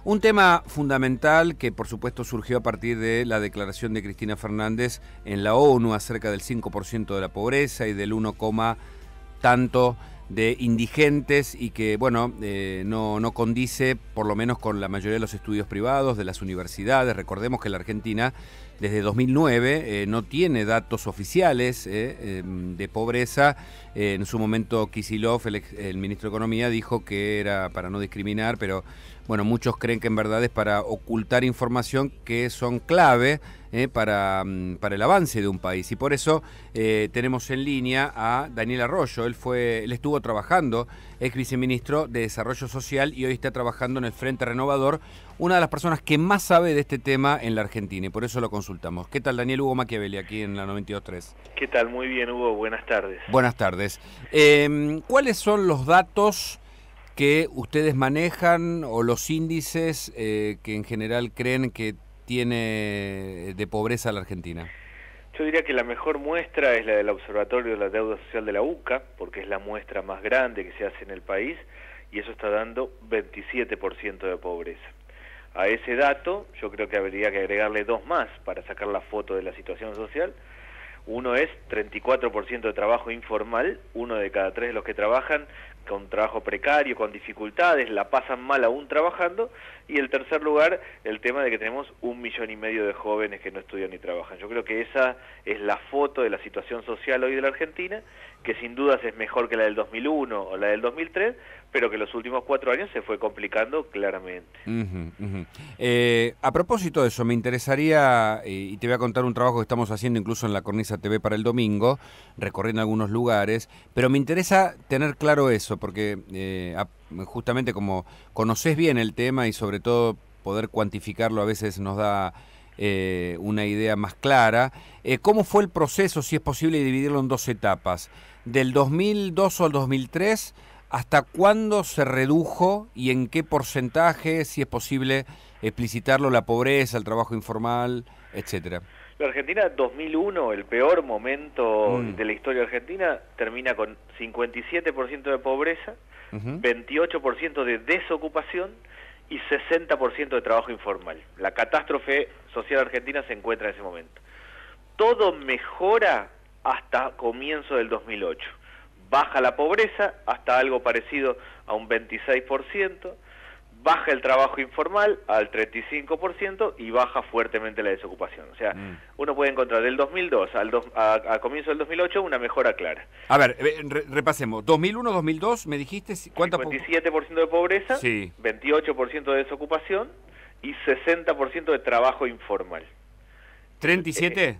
Un tema fundamental que por supuesto surgió a partir de la declaración de Cristina Fernández en la ONU acerca del 5% de la pobreza y del 1, tanto de indigentes y que bueno no condice por lo menos con la mayoría de los estudios privados de las universidades. Recordemos que la Argentina desde 2009 no tiene datos oficiales de pobreza. En su momento Kicillof, el ministro de Economía, dijo que era para no discriminar, pero bueno, muchos creen que en verdad es para ocultar información que son clave para el avance de un país. Y por eso tenemos en línea a Daniel Arroyo. Él estuvo trabajando, ex viceministro de Desarrollo Social, y hoy está trabajando en el Frente Renovador, una de las personas que más sabe de este tema en la Argentina, y por eso lo consultamos. ¿Qué tal, Daniel? Hugo Machiavelli, aquí en la 92.3. ¿Qué tal? Muy bien, Hugo. Buenas tardes. Buenas tardes. ¿Cuáles son los datos que ustedes manejan o los índices que en general creen que tiene de pobreza la Argentina? Yo diría que la mejor muestra es la del Observatorio de la Deuda Social de la UCA, porque es la muestra más grande que se hace en el país, y eso está dando 27% de pobreza. A ese dato yo creo que habría que agregarle dos más para sacar la foto de la situación social. Uno es 34% de trabajo informal, 1 de cada 3 de los que trabajan con trabajo precario, con dificultades, la pasan mal aún trabajando, y en tercer lugar, el tema de que tenemos 1,5 millones de jóvenes que no estudian ni trabajan. Yo creo que esa es la foto de la situación social hoy de la Argentina, que sin dudas es mejor que la del 2001 o la del 2003, pero que los últimos 4 años se fue complicando claramente. A propósito de eso, me interesaría, y te voy a contar un trabajo que estamos haciendo incluso en la Cornisa TV para el domingo, recorriendo algunos lugares, pero me interesa tener claro eso, porque justamente como conocés bien el tema y sobre todo poder cuantificarlo a veces nos da una idea más clara. ¿Cómo fue el proceso, si es posible dividirlo en 2 etapas? Del 2002 al 2003, ¿hasta cuándo se redujo y en qué porcentaje, si es posible explicitarlo, la pobreza, el trabajo informal, etcétera? La Argentina 2001, el peor momento de la historia argentina, termina con 57% de pobreza, 28% de desocupación y 60% de trabajo informal. La catástrofe social argentina se encuentra en ese momento. Todo mejora hasta comienzo del 2008. Baja la pobreza hasta algo parecido a un 26%, baja el trabajo informal al 35% y baja fuertemente la desocupación. O sea, uno puede encontrar del 2002 a comienzo del 2008 una mejora clara. A ver, repasemos. 2001-2002, me dijiste... 57% de pobreza, sí. 28% de desocupación y 60% de trabajo informal. ¿37?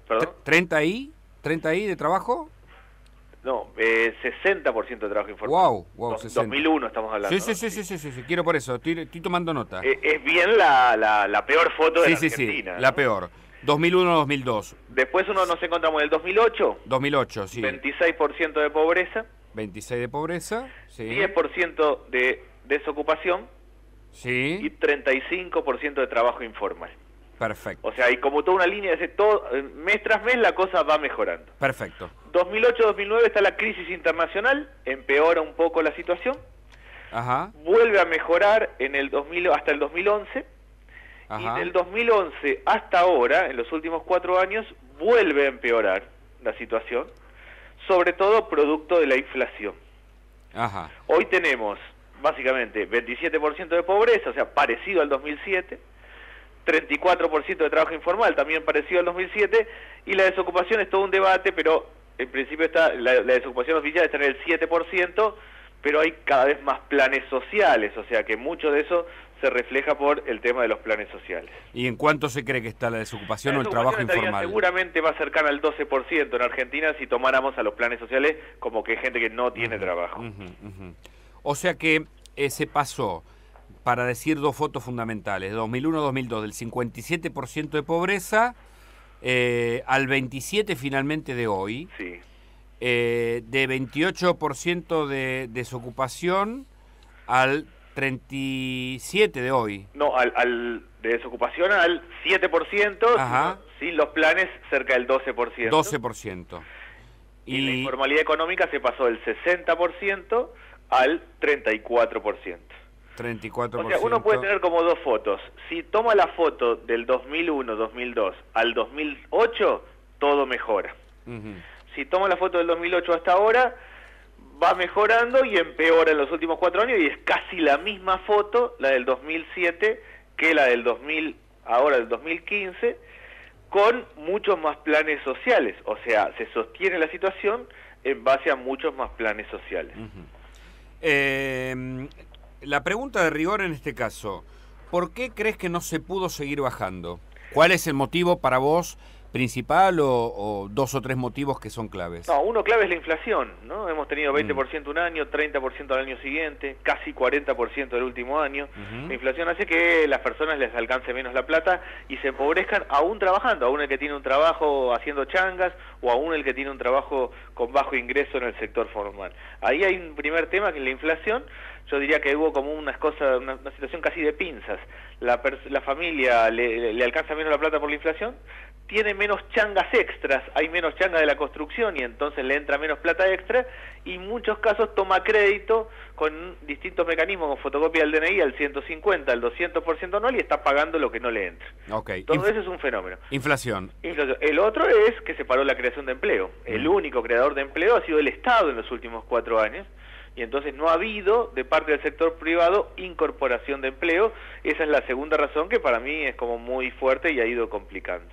¿Perdón? ¿30 de trabajo? No, 60% de trabajo informal. Wow, 2001 estamos hablando. Sí, quiero por eso, estoy tomando nota. Es bien la peor foto de la Argentina. Sí, la peor. 2001-2002. Después nos encontramos en el 2008. 2008, sí. 26% de pobreza. 26 de pobreza, sí. 10% de desocupación. Sí. Y 35% de trabajo informal. Perfecto. O sea, hay como toda una línea de mes tras mes la cosa va mejorando. Perfecto. 2008-2009 está la crisis internacional, empeora un poco la situación. Ajá. Vuelve a mejorar en el 2000 hasta el 2011. Ajá. Y del 2011 hasta ahora, en los últimos 4 años, vuelve a empeorar la situación, sobre todo producto de la inflación. Ajá. Hoy tenemos básicamente 27% de pobreza, o sea, parecido al 2007. 34% de trabajo informal, también parecido al 2007, y la desocupación es todo un debate, pero en principio la desocupación oficial está en el 7%, pero hay cada vez más planes sociales, o sea que mucho de eso se refleja por el tema de los planes sociales. ¿Y en cuánto se cree que está la desocupación o el trabajo informal? Seguramente va cercana al 12% en Argentina si tomáramos a los planes sociales como que hay gente que no tiene trabajo. O sea que se pasó, para decir 2 fotos fundamentales, 2001-2002, del 57% de pobreza al 27% finalmente de hoy, sí. De 28% de desocupación al 37% de hoy. No, de desocupación al 7%, ajá. Sin los planes cerca del 12%. 12%. Y la informalidad económica se pasó del 60% al 34%. 34%. O sea, uno puede tener como dos fotos. Si toma la foto del 2001, 2002 al 2008, todo mejora. Si toma la foto del 2008 hasta ahora, va mejorando y empeora en los últimos 4 años y es casi la misma foto, la del 2007, que la del 2000, ahora del 2015, con muchos más planes sociales. O sea, se sostiene la situación en base a muchos más planes sociales. La pregunta de rigor en este caso, ¿por qué crees que no se pudo seguir bajando? ¿Cuál es el motivo para vos principal o 2 o 3 motivos que son claves? No, uno clave es la inflación, ¿no? Hemos tenido 20% un año, 30% al año siguiente, casi 40% el último año. La inflación hace que las personas les alcance menos la plata y se empobrezcan aún trabajando, aún el que tiene un trabajo haciendo changas o aún el que tiene un trabajo con bajo ingreso en el sector formal. Ahí hay un primer tema que es la inflación. Yo diría que hubo como una situación casi de pinzas. La familia le alcanza menos la plata por la inflación, tiene menos changas extras, hay menos changas de la construcción y entonces le entra menos plata extra y en muchos casos toma crédito con distintos mecanismos, con fotocopia del DNI al 150, al 200% anual y está pagando lo que no le entra. Todo eso es un fenómeno. Inflación. El otro es que se paró la creación de empleo. El único creador de empleo ha sido el Estado en los últimos 4 años. Y entonces no ha habido de parte del sector privado incorporación de empleo. Esa es la segunda razón que para mí es como muy fuerte y ha ido complicando.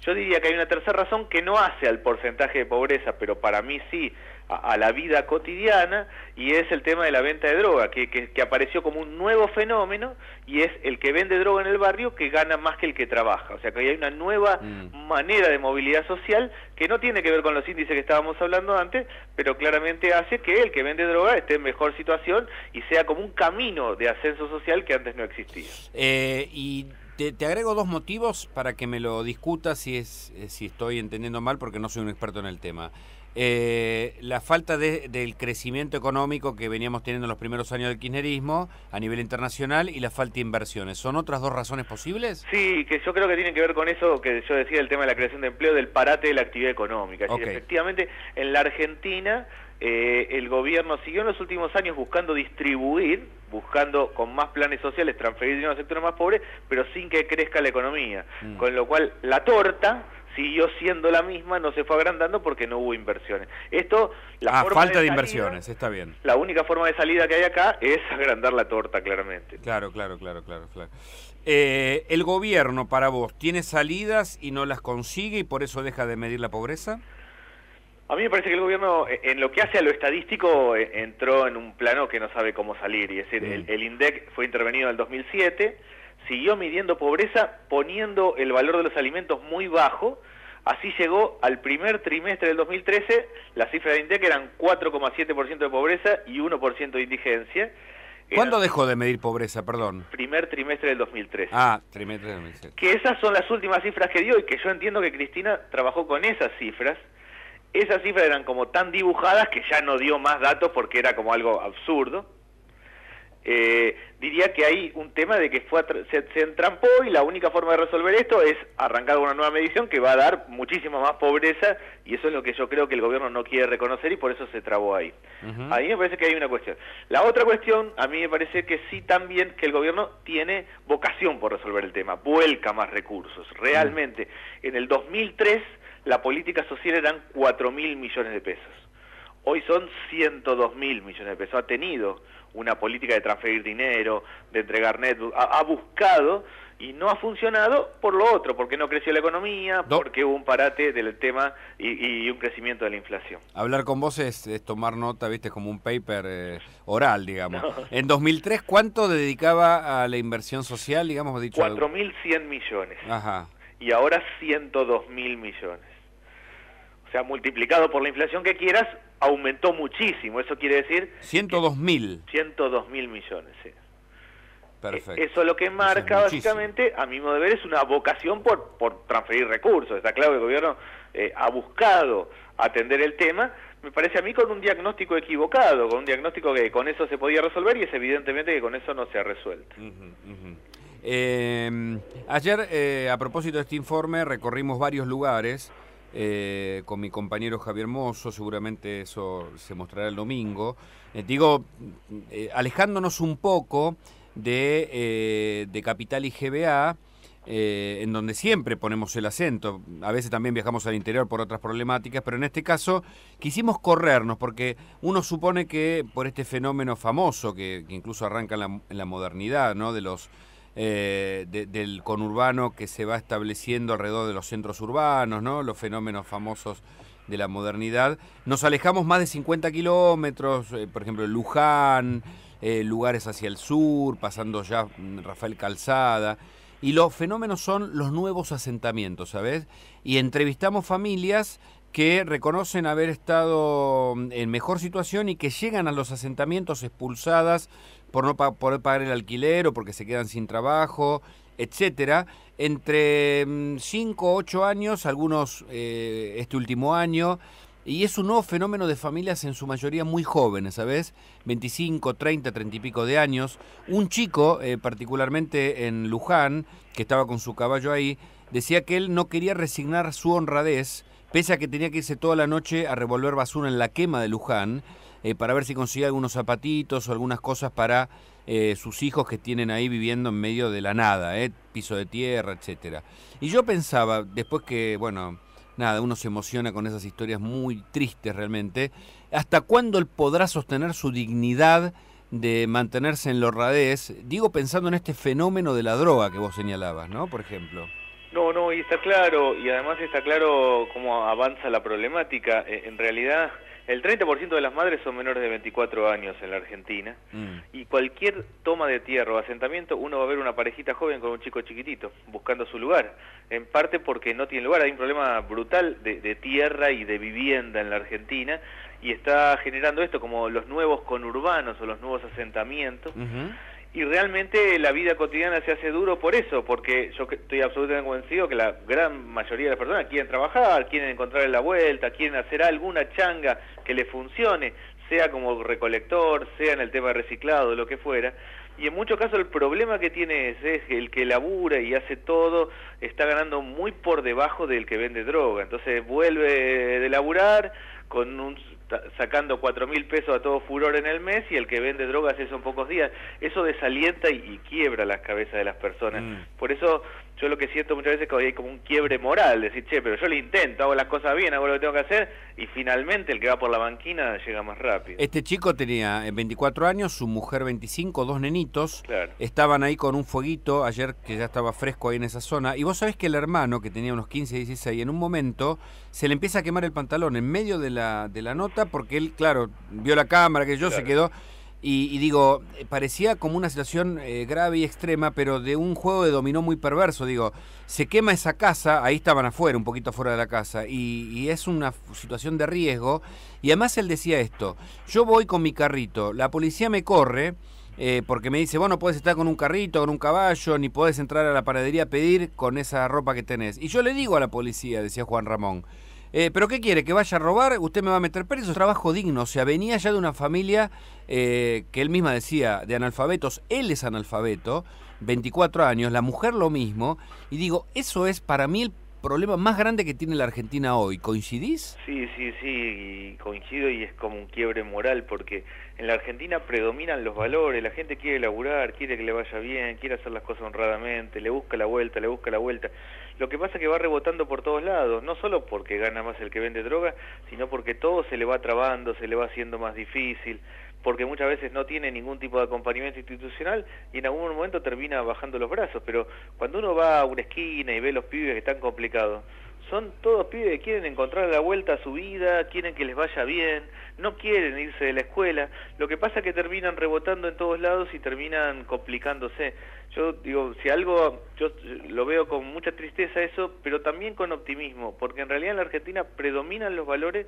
Yo diría que hay una tercera razón que no hace al porcentaje de pobreza, pero para mí sí a la vida cotidiana, y es el tema de la venta de droga, que apareció como un nuevo fenómeno, y es el que vende droga en el barrio que gana más que el que trabaja. O sea que hay una nueva manera de movilidad social que no tiene que ver con los índices que estábamos hablando antes, pero claramente hace que el que vende droga esté en mejor situación y sea como un camino de ascenso social que antes no existía. Y te agrego 2 motivos para que me lo discutas si estoy entendiendo mal, porque no soy un experto en el tema. La falta del crecimiento económico que veníamos teniendo en los primeros años del kirchnerismo a nivel internacional y la falta de inversiones. ¿Son otras 2 razones posibles? Sí, que yo creo que tienen que ver con eso que yo decía, el tema de la creación de empleo, del parate de la actividad económica. Es decir, efectivamente, en la Argentina el gobierno siguió en los últimos años buscando distribuir, buscando con más planes sociales transferir dinero a sectores más pobres, pero sin que crezca la economía. Con lo cual la torta siguió siendo la misma, no se fue agrandando porque no hubo inversiones. Falta de inversiones, está bien. La única forma de salida que hay acá es agrandar la torta, claramente. Claro. ¿El gobierno, para vos, tiene salidas y no las consigue y por eso deja de medir la pobreza? A mí me parece que el gobierno, en lo que hace a lo estadístico, entró en un plano que no sabe cómo salir. Y es decir, el INDEC fue intervenido en el 2007, siguió midiendo pobreza poniendo el valor de los alimentos muy bajo. Así llegó al primer trimestre del 2013, las cifras de INDEC eran 4,7% de pobreza y 1% de indigencia. ¿Cuándo dejó de medir pobreza, perdón? Primer trimestre del 2013. Trimestre del 2013. Que esas son las últimas cifras que dio y que yo entiendo que Cristina trabajó con esas cifras. Esas cifras eran como tan dibujadas que ya no dio más datos porque era como algo absurdo. Diría que hay un tema de que se entrampó y la única forma de resolver esto es arrancar una nueva medición que va a dar muchísima más pobreza y eso es lo que yo creo que el gobierno no quiere reconocer y por eso se trabó ahí. A mí me parece que hay una cuestión. La otra cuestión, a mí me parece que sí también que el gobierno tiene vocación por resolver el tema, vuelca más recursos. Realmente, en el 2003 la política social eran 4.000 millones de pesos. Hoy son 102.000 millones de pesos. Ha tenido una política de transferir dinero, de entregar netbook, ha buscado y no ha funcionado por lo otro, porque no creció la economía, porque hubo un parate del tema y un crecimiento de la inflación. Hablar con vos es tomar nota, viste, como un paper oral, digamos. No. En 2003, ¿cuánto dedicaba a la inversión social, digamos? 4.100 millones. Ajá. Y ahora 102.000 millones. O sea, multiplicado por la inflación que quieras, aumentó muchísimo. Eso quiere decir... 102.000. 102.000 millones, sí. Perfecto. Eso lo que marca, básicamente, a mi modo de ver, es una vocación por transferir recursos. Está claro que el gobierno ha buscado atender el tema, me parece a mí, con un diagnóstico equivocado, con un diagnóstico que con eso se podía resolver y es evidentemente que con eso no se ha resuelto. Ayer, a propósito de este informe, recorrimos varios lugares con mi compañero Javier Mozo, seguramente eso se mostrará el domingo. Alejándonos un poco de Capital y GBA, en donde siempre ponemos el acento, a veces también viajamos al interior por otras problemáticas, pero en este caso quisimos corrernos, porque uno supone que por este fenómeno famoso, que incluso arranca en la modernidad, ¿no? De los del conurbano que se va estableciendo alrededor de los centros urbanos, ¿no? Los fenómenos famosos de la modernidad. Nos alejamos más de 50 kilómetros, por ejemplo, Luján, lugares hacia el sur, pasando ya Rafael Calzada. Y los fenómenos son los nuevos asentamientos, ¿sabes? Y entrevistamos familias que reconocen haber estado en mejor situación y que llegan a los asentamientos expulsadas por no poder pagar el alquiler o porque se quedan sin trabajo, etcétera, entre 5 o 8 años, algunos este último año, y es un nuevo fenómeno de familias en su mayoría muy jóvenes, ¿sabes? 25, 30, 30 y pico de años. Un chico, particularmente en Luján, que estaba con su caballo ahí, decía que él no quería resignar su honradez, pese a que tenía que irse toda la noche a revolver basura en la quema de Luján, para ver si conseguía algunos zapatitos o algunas cosas para sus hijos que tienen ahí viviendo en medio de la nada, piso de tierra, etcétera. Y yo pensaba, después que, bueno, nada, uno se emociona con esas historias muy tristes realmente, ¿hasta cuándo él podrá sostener su dignidad de mantenerse en la honradez? Digo, pensando en este fenómeno de la droga que vos señalabas, ¿no? Por ejemplo. No, y está claro, y además está claro cómo avanza la problemática. En realidad, el 30% de las madres son menores de 24 años en la Argentina, y cualquier toma de tierra o asentamiento, uno va a ver una parejita joven con un chico chiquitito, buscando su lugar, en parte porque no tiene lugar. Hay un problema brutal de tierra y de vivienda en la Argentina, y está generando esto como los nuevos conurbanos o los nuevos asentamientos. Y realmente la vida cotidiana se hace duro por eso, porque yo estoy absolutamente convencido que la gran mayoría de las personas quieren trabajar, quieren encontrar la vuelta, quieren hacer alguna changa que le funcione, sea como recolector, sea en el tema de reciclado, lo que fuera. Y en muchos casos el problema que tiene es que el que labura y hace todo está ganando muy por debajo del que vende droga. Entonces vuelve de laburar sacando 4.000 pesos a todo furor en el mes, y el que vende drogas eso en pocos días. Eso desalienta y quiebra las cabezas de las personas. Por eso yo lo que siento muchas veces es que hay como un quiebre moral, decir, che, pero yo lo intento, hago las cosas bien, hago lo que tengo que hacer, y finalmente el que va por la banquina llega más rápido. Este chico tenía 24 años, su mujer 25, 2 nenitos, claro. Estaban ahí con un fueguito ayer que ya estaba fresco ahí en esa zona, y vos sabés que el hermano, que tenía unos 15, 16, en un momento se le empieza a quemar el pantalón en medio de la nota, porque él, claro, vio la cámara, que yo, claro, se quedó. Y digo, parecía como una situación grave y extrema, pero de un juego de dominó muy perverso. Digo, se quema esa casa, ahí estaban afuera, un poquito afuera de la casa, y es una situación de riesgo. Y además él decía esto: yo voy con mi carrito, la policía me corre, porque me dice, vos no podés estar con un carrito, con un caballo, ni podés entrar a la panadería a pedir con esa ropa que tenés. Y yo le digo a la policía, decía Juan Ramón, ¿pero qué quiere? ¿Que vaya a robar? ¿Usted me va a meter preso? Es trabajo digno. O sea, venía ya de una familia que él misma decía, de analfabetos. Él es analfabeto, 24 años, la mujer lo mismo. Y digo, eso es para mí el problema más grande que tiene la Argentina hoy. ¿Coincidís? Sí, y coincido, y es como un quiebre moral, porque en la Argentina predominan los valores, la gente quiere laburar, quiere que le vaya bien, quiere hacer las cosas honradamente, le busca la vuelta. Lo que pasa es que va rebotando por todos lados, no solo porque gana más el que vende droga, sino porque todo se le va trabando, se le va haciendo más difícil, porque muchas veces no tiene ningún tipo de acompañamiento institucional y en algún momento termina bajando los brazos. Pero cuando uno va a una esquina y ve los pibes que están complicados, son todos pibes que quieren encontrar la vuelta a su vida, quieren que les vaya bien, no quieren irse de la escuela. Lo que pasa es que terminan rebotando en todos lados y terminan complicándose. Yo digo, si algo, yo lo veo con mucha tristeza eso, pero también con optimismo, porque en realidad en la Argentina predominan los valores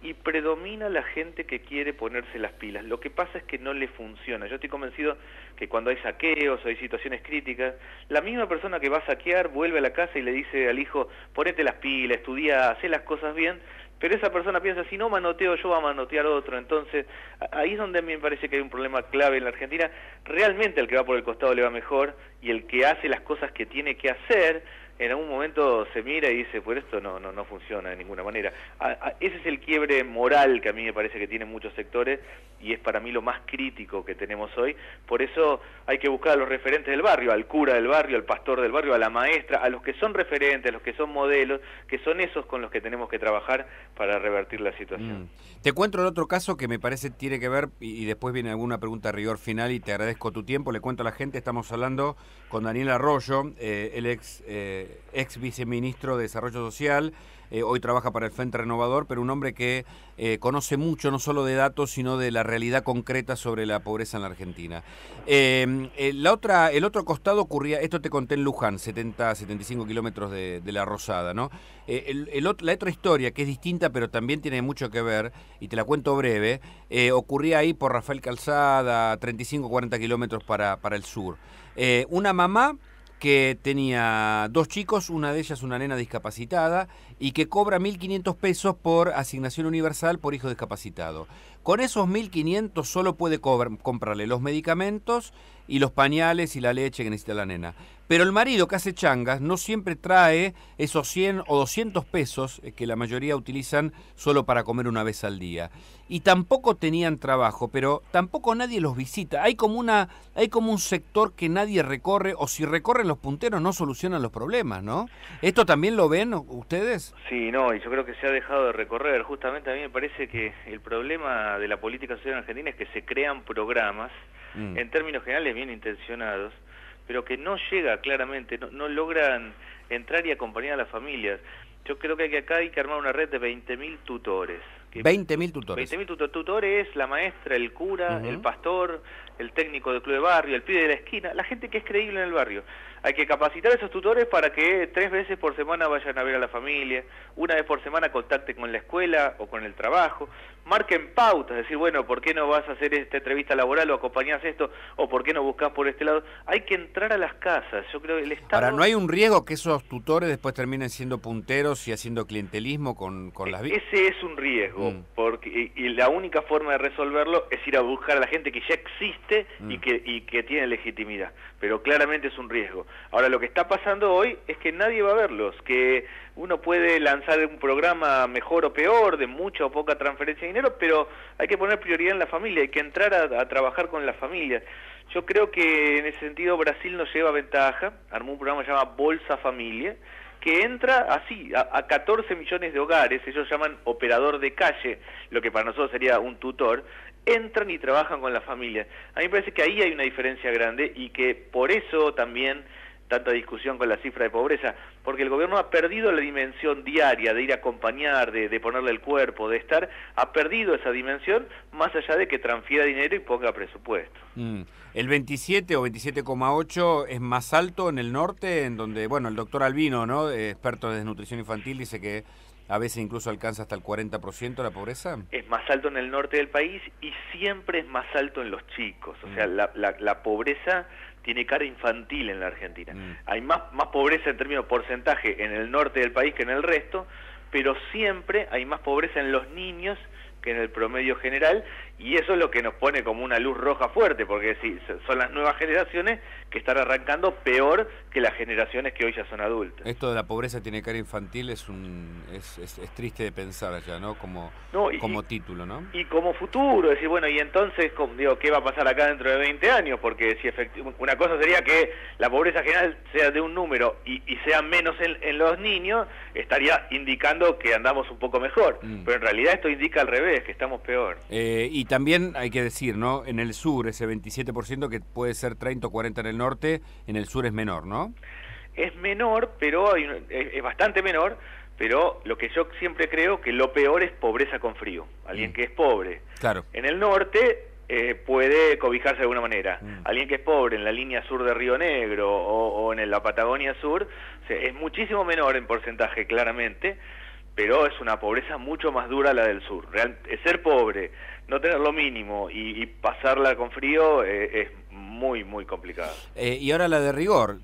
y predomina la gente que quiere ponerse las pilas. Lo que pasa es que no le funciona. Yo estoy convencido que cuando hay saqueos o hay situaciones críticas, la misma persona que va a saquear vuelve a la casa y le dice al hijo, ponete las pilas, estudia, hacé las cosas bien, pero esa persona piensa, si no manoteo yo, va a manotear otro. Entonces, ahí es donde a mí me parece que hay un problema clave en la Argentina. Realmente el que va por el costado le va mejor, y el que hace las cosas que tiene que hacer, en algún momento se mira y dice, pues esto no funciona de ninguna manera. Ese es el quiebre moral que a mí me parece que tienen muchos sectores y es para mí lo más crítico que tenemos hoy. Por eso hay que buscar a los referentes del barrio, al cura del barrio, al pastor del barrio, a la maestra, a los que son referentes, a los que son modelos, que son esos con los que tenemos que trabajar para revertir la situación. Te cuento el otro caso que me parece tiene que ver, y después viene alguna pregunta de rigor final y te agradezco tu tiempo. Le cuento a la gente, estamos hablando con Daniel Arroyo, el ex viceministro de Desarrollo Social, hoy trabaja para el Frente Renovador, pero un hombre que conoce mucho, no solo de datos, sino de la realidad concreta sobre la pobreza en la Argentina. El otro costado ocurría, esto te conté en Luján, 75 kilómetros de La Rosada, ¿no? La otra historia, que es distinta, pero también tiene mucho que ver, y te la cuento breve, ocurría ahí por Rafael Calzada, 35-40 kilómetros para el sur. Una mamá que tenía 2 chicos, una de ellas una nena discapacitada, y que cobra 1.500 pesos por asignación universal por hijo discapacitado. Con esos 1.500 solo puede comprarle los medicamentos y los pañales y la leche que necesita la nena. Pero el marido, que hace changas, no siempre trae esos 100 o 200 pesos que la mayoría utilizan solo para comer una vez al día. Y tampoco tenían trabajo, pero tampoco nadie los visita. Hay como un sector que nadie recorre, o si recorren los punteros no solucionan los problemas, ¿no? ¿Esto también lo ven ustedes? Sí, no, y yo creo que se ha dejado de recorrer. Justamente a mí me parece que el problema de la política social en Argentina es que se crean programas, en términos generales bien intencionados, pero que no llega claramente, no logran entrar y acompañar a las familias. Yo creo que acá hay que armar una red de 20.000 tutores. 20.000 tutores. 20.000 tutores, la maestra, el cura, el pastor, el técnico del club de barrio, el pibe de la esquina, la gente que es creíble en el barrio. Hay que capacitar a esos tutores para que 3 veces por semana vayan a ver a la familia, 1 vez por semana contacten con la escuela o con el trabajo, marquen pautas, decir, bueno, ¿por qué no vas a hacer esta entrevista laboral o acompañás esto? ¿O por qué no buscás por este lado? Hay que entrar a las casas. Yo creo que el Estado... Ahora, ¿no hay un riesgo que esos tutores después terminen siendo punteros y haciendo clientelismo con las víctimas? Ese es un riesgo, porque y la única forma de resolverlo es ir a buscar a la gente que ya existe y que tiene legitimidad, pero claramente es un riesgo. Ahora, lo que está pasando hoy es que nadie va a verlos, que uno puede lanzar un programa mejor o peor, de mucha o poca transferencia de dinero, pero hay que poner prioridad en la familia, hay que entrar a trabajar con la familia. Yo creo que en ese sentido Brasil nos lleva ventaja, armó un programa que se llama Bolsa Familia, que entra así, a 14 millones de hogares, ellos llaman operador de calle, lo que para nosotros sería un tutor, entran y trabajan con la familia. A mí me parece que ahí hay una diferencia grande y que por eso también tanta discusión con la cifra de pobreza, porque el gobierno ha perdido la dimensión diaria de ir a acompañar, de ponerle el cuerpo, de estar, ha perdido esa dimensión, más allá de que transfiera dinero y ponga presupuesto. El 27 o 27,8 es más alto en el norte, en donde, bueno, el doctor Albino, ¿no?, experto de desnutrición infantil, dice que a veces incluso alcanza hasta el 40% la pobreza. Es más alto en el norte del país y siempre es más alto en los chicos. O sea, la pobreza tiene cara infantil en la Argentina. Hay más pobreza en términos de porcentaje en el norte del país que en el resto, pero siempre hay más pobreza en los niños que en el promedio general, y eso es lo que nos pone como una luz roja fuerte, porque sí, son las nuevas generaciones que están arrancando peor que las generaciones que hoy ya son adultas. Esto de la pobreza tiene cara infantil es triste de pensar ya, ¿no? Como título, ¿no? Y como futuro, decir, bueno, y entonces, digo, ¿qué va a pasar acá dentro de 20 años? Porque si una cosa sería que la pobreza general sea de un número y sea menos en los niños, estaría indicando que andamos un poco mejor, pero en realidad esto indica al revés, que estamos peor. Y también hay que decir, ¿no?, en el sur ese 27% que puede ser 30 o 40 en el norte, en el sur es menor, ¿no? Es menor, pero es bastante menor, pero lo que yo siempre creo que lo peor es pobreza con frío. Alguien que es pobre. Claro. En el norte puede cobijarse de alguna manera. Alguien que es pobre en la línea sur de Río Negro o en la Patagonia Sur, es muchísimo menor en porcentaje, claramente, pero es una pobreza mucho más dura la del sur. Ser pobre, no tener lo mínimo y pasarla con frío es muy, muy complicado. Y ahora la de rigor.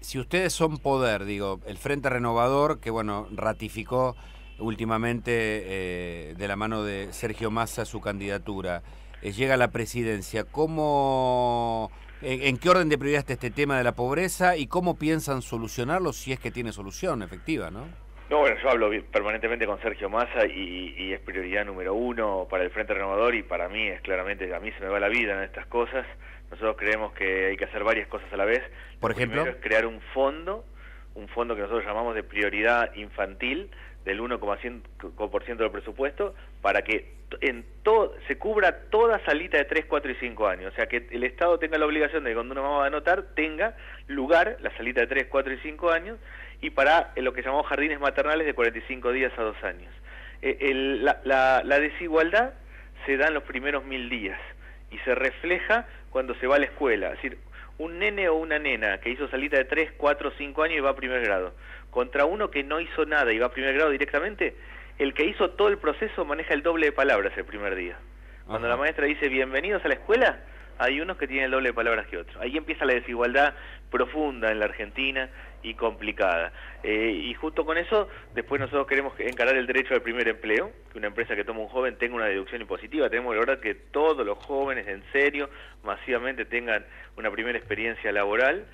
Si ustedes son poder, digo, el Frente Renovador, que bueno, ratificó últimamente de la mano de Sergio Massa su candidatura, llega a la presidencia, ¿cómo ¿En qué orden de prioridad está este tema de la pobreza y cómo piensan solucionarlo si es que tiene solución efectiva, ¿no? No, bueno, yo hablo permanentemente con Sergio Massa y es prioridad número uno para el Frente Renovador y para mí es claramente, a mí se me va la vida en estas cosas. Nosotros creemos que hay que hacer varias cosas a la vez. Por ejemplo, primero es crear un fondo que nosotros llamamos de prioridad infantil del 1,5% del presupuesto para que se cubra toda salita de 3, 4 y 5 años. O sea, que el Estado tenga la obligación de que cuando una mamá va a anotar tenga lugar la salita de 3, 4 y 5 años y para lo que llamamos jardines maternales de 45 días a 2 años. La desigualdad se da en los primeros 1000 días y se refleja cuando se va a la escuela. Es decir, un nene o una nena que hizo salita de 3, 4, 5 años y va a primer grado, contra uno que no hizo nada y va a primer grado directamente, el que hizo todo el proceso maneja el doble de palabras el primer día. Cuando la maestra dice bienvenidos a la escuela, hay unos que tienen el doble de palabras que otros. Ahí empieza la desigualdad profunda en la Argentina y complicada. Y justo con eso, después nosotros queremos encarar el derecho al primer empleo, que una empresa que toma un joven tenga una deducción impositiva. Tenemos que lograr que todos los jóvenes, en serio, masivamente tengan una primera experiencia laboral.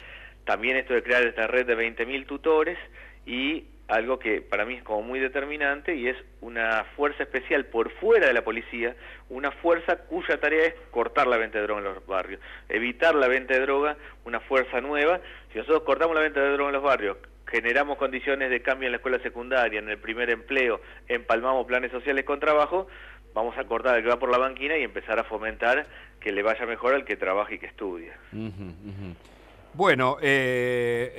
También esto de crear esta red de 20.000 tutores y algo que para mí es como muy determinante y es una fuerza especial por fuera de la policía, una fuerza cuya tarea es cortar la venta de droga en los barrios, evitar la venta de droga, una fuerza nueva. Si nosotros cortamos la venta de droga en los barrios, generamos condiciones de cambio en la escuela secundaria, en el primer empleo, empalmamos planes sociales con trabajo, vamos a cortar al que va por la banquina y empezar a fomentar que le vaya mejor al que trabaja y que estudia. Bueno,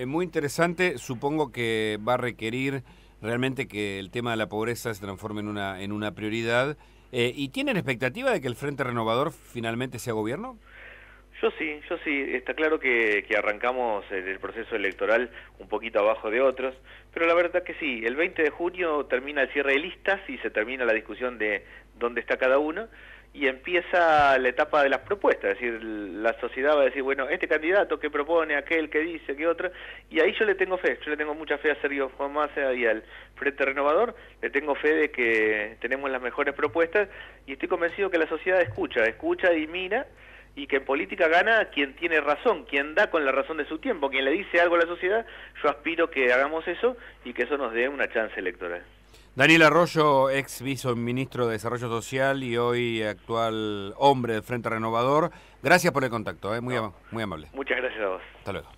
muy interesante. Supongo que va a requerir realmente que el tema de la pobreza se transforme en una prioridad. ¿Y tienen expectativa de que el Frente Renovador finalmente sea gobierno? Yo sí. Está claro que arrancamos el proceso electoral un poquito abajo de otros, pero la verdad que sí. El 20 de junio termina el cierre de listas y se termina la discusión de dónde está cada uno. Y empieza la etapa de las propuestas, es decir, la sociedad va a decir, bueno, este candidato que propone, aquel que dice, que otro, y ahí yo le tengo mucha fe a Sergio Massa y al Frente Renovador, le tengo fe de que tenemos las mejores propuestas, y estoy convencido que la sociedad escucha y mira, y que en política gana quien tiene razón, quien da con la razón de su tiempo, quien le dice algo a la sociedad. Yo aspiro que hagamos eso y que eso nos dé una chance electoral. Daniel Arroyo, ex viceministro de Desarrollo Social y hoy actual hombre del Frente Renovador. Gracias por el contacto, muy amable. Muchas gracias a vos. Hasta luego.